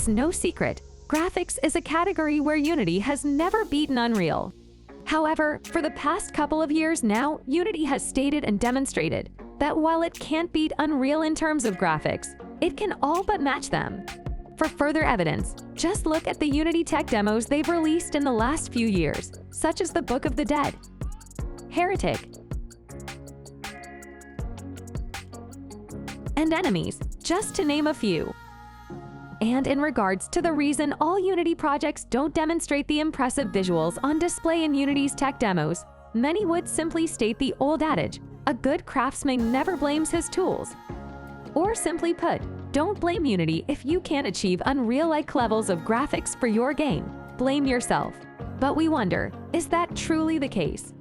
It's no secret, graphics is a category where Unity has never beaten Unreal. However, for the past couple of years now, Unity has stated and demonstrated that while it can't beat Unreal in terms of graphics, it can all but match them. For further evidence, just look at the Unity tech demos they've released in the last few years, such as the Book of the Dead, Heretic, and Enemies, just to name a few. And in regards to the reason all Unity projects don't demonstrate the impressive visuals on display in Unity's tech demos, many would simply state the old adage, a good craftsman never blames his tools. Or simply put, don't blame Unity if you can't achieve Unreal-like levels of graphics for your game. Blame yourself. But we wonder, is that truly the case?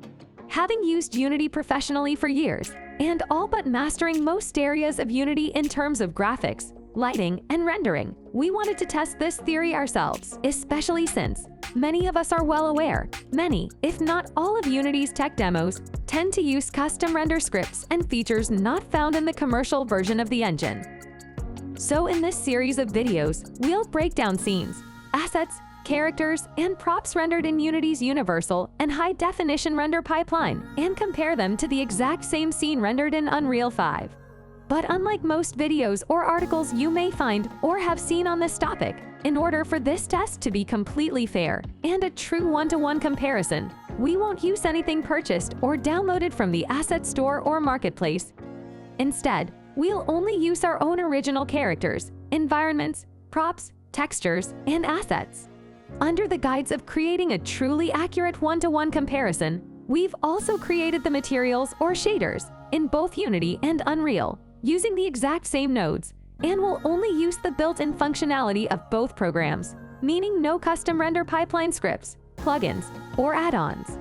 Having used Unity professionally for years, and all but mastering most areas of Unity in terms of graphics, lighting, and rendering, we wanted to test this theory ourselves, especially since many of us are well aware, many, if not all of Unity's tech demos, tend to use custom render scripts and features not found in the commercial version of the engine. So in this series of videos, we'll break down scenes, assets, characters, and props rendered in Unity's universal and high-definition render pipeline and compare them to the exact same scene rendered in Unreal 5. But unlike most videos or articles you may find or have seen on this topic, in order for this test to be completely fair and a true one-to-one comparison, we won't use anything purchased or downloaded from the asset store or marketplace. Instead, we'll only use our own original characters, environments, props, textures, and assets. Under the guise of creating a truly accurate one-to-one comparison, we've also created the materials or shaders in both Unity and Unreal, using the exact same nodes, and will only use the built-in functionality of both programs, meaning no custom render pipeline scripts, plugins, or add-ons.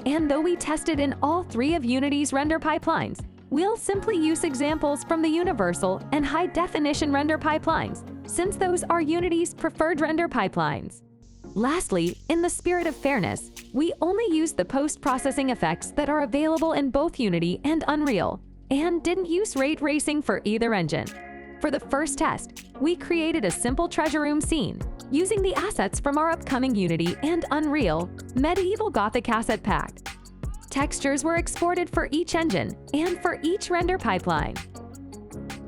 And though we tested in all three of Unity's render pipelines, we'll simply use examples from the universal and high-definition render pipelines, since those are Unity's preferred render pipelines. Lastly, in the spirit of fairness, we only used the post-processing effects that are available in both Unity and Unreal, and didn't use ray tracing for either engine. For the first test, we created a simple treasure room scene, using the assets from our upcoming Unity and Unreal Medieval Gothic asset pack. Textures were exported for each engine and for each render pipeline.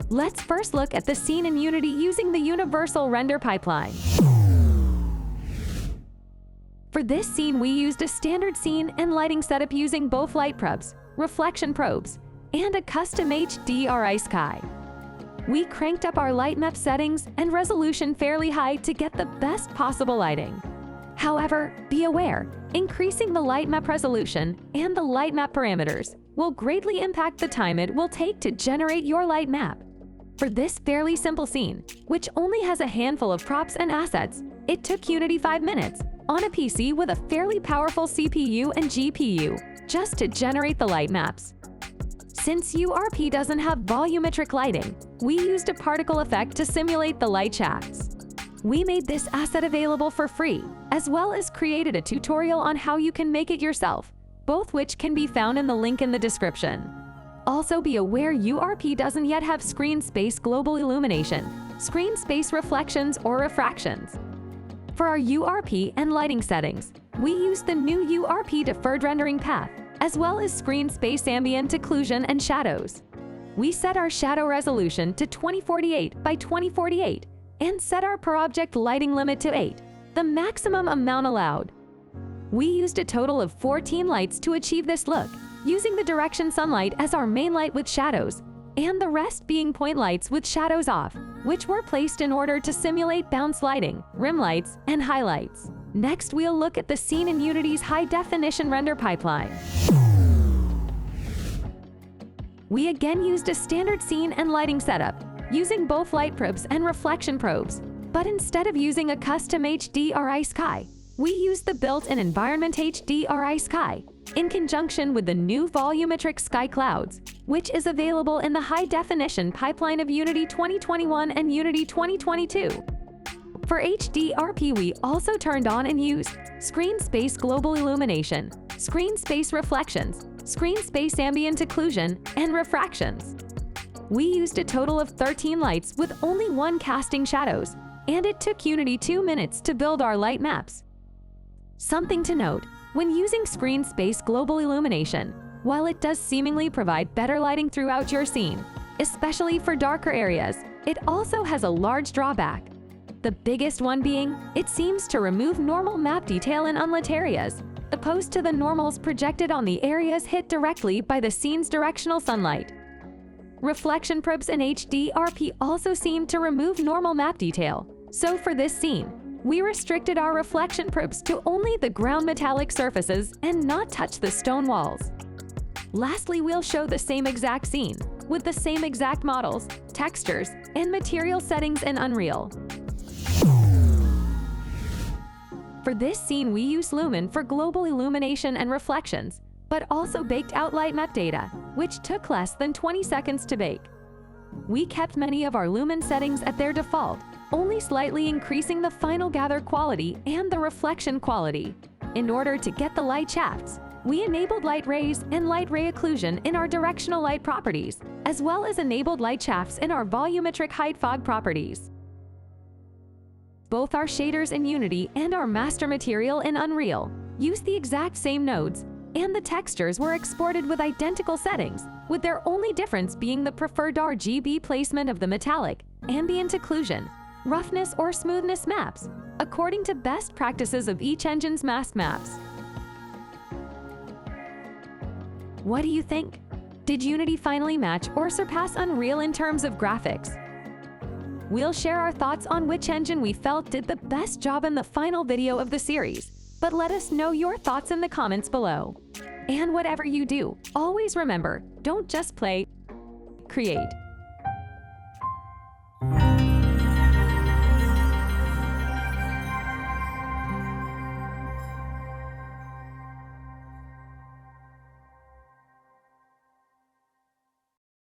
Let's first look at the scene in Unity using the universal render pipeline. For this scene, we used a standard scene and lighting setup using both light probes, reflection probes, and a custom HDRP sky. We cranked up our light map settings and resolution fairly high to get the best possible lighting. However, be aware, increasing the light map resolution and the light map parameters will greatly impact the time it will take to generate your light map. For this fairly simple scene, which only has a handful of props and assets, it took Unity 5 minutes on a PC with a fairly powerful CPU and GPU just to generate the light maps. Since URP doesn't have volumetric lighting, we used a particle effect to simulate the light shafts. We made this asset available for free, as well as created a tutorial on how you can make it yourself, both which can be found in the link in the description. Also be aware URP doesn't yet have screen space global illumination, screen space reflections, or refractions. For our URP and lighting settings, we used the new URP deferred rendering path, as well as screen space ambient occlusion and shadows. We set our shadow resolution to 2048 by 2048 and set our per object lighting limit to 8, the maximum amount allowed. We used a total of 14 lights to achieve this look, using the direction sunlight as our main light with shadows, and the rest being point lights with shadows off, which were placed in order to simulate bounce lighting, rim lights, and highlights. Next, we'll look at the scene in Unity's high-definition render pipeline. We again used a standard scene and lighting setup, using both light probes and reflection probes, but instead of using a custom HDRP sky, we used the built-in environment HDRP sky, in conjunction with the new volumetric sky clouds, which is available in the high-definition pipeline of Unity 2021 and Unity 2022. For HDRP, we also turned on and used screen space global illumination, screen space reflections, screen space ambient occlusion, and refractions. We used a total of 13 lights with only one casting shadows, and it took Unity 2 minutes to build our light maps. Something to note, when using screen space global illumination, while it does seemingly provide better lighting throughout your scene, especially for darker areas, it also has a large drawback. The biggest one being, it seems to remove normal map detail in unlit areas, opposed to the normals projected on the areas hit directly by the scene's directional sunlight. Reflection probes in HDRP also seem to remove normal map detail, so for this scene, we restricted our reflection probes to only the ground metallic surfaces and not touch the stone walls. Lastly, we'll show the same exact scene, with the same exact models, textures, and material settings in Unreal. For this scene, we use Lumen for global illumination and reflections, but also baked out light map data, which took less than 20 seconds to bake. We kept many of our Lumen settings at their default, only slightly increasing the final gather quality and the reflection quality. In order to get the light shafts, we enabled light rays and light ray occlusion in our directional light properties, as well as enabled light shafts in our volumetric height fog properties. Both our shaders in Unity and our master material in Unreal use the exact same nodes, and the textures were exported with identical settings, with their only difference being the preferred RGB placement of the metallic, ambient occlusion, roughness or smoothness maps, according to best practices of each engine's masked maps. What do you think? Did Unity finally match or surpass Unreal in terms of graphics? We'll share our thoughts on which engine we felt did the best job in the final video of the series, but let us know your thoughts in the comments below. And whatever you do, always remember, don't just play, create.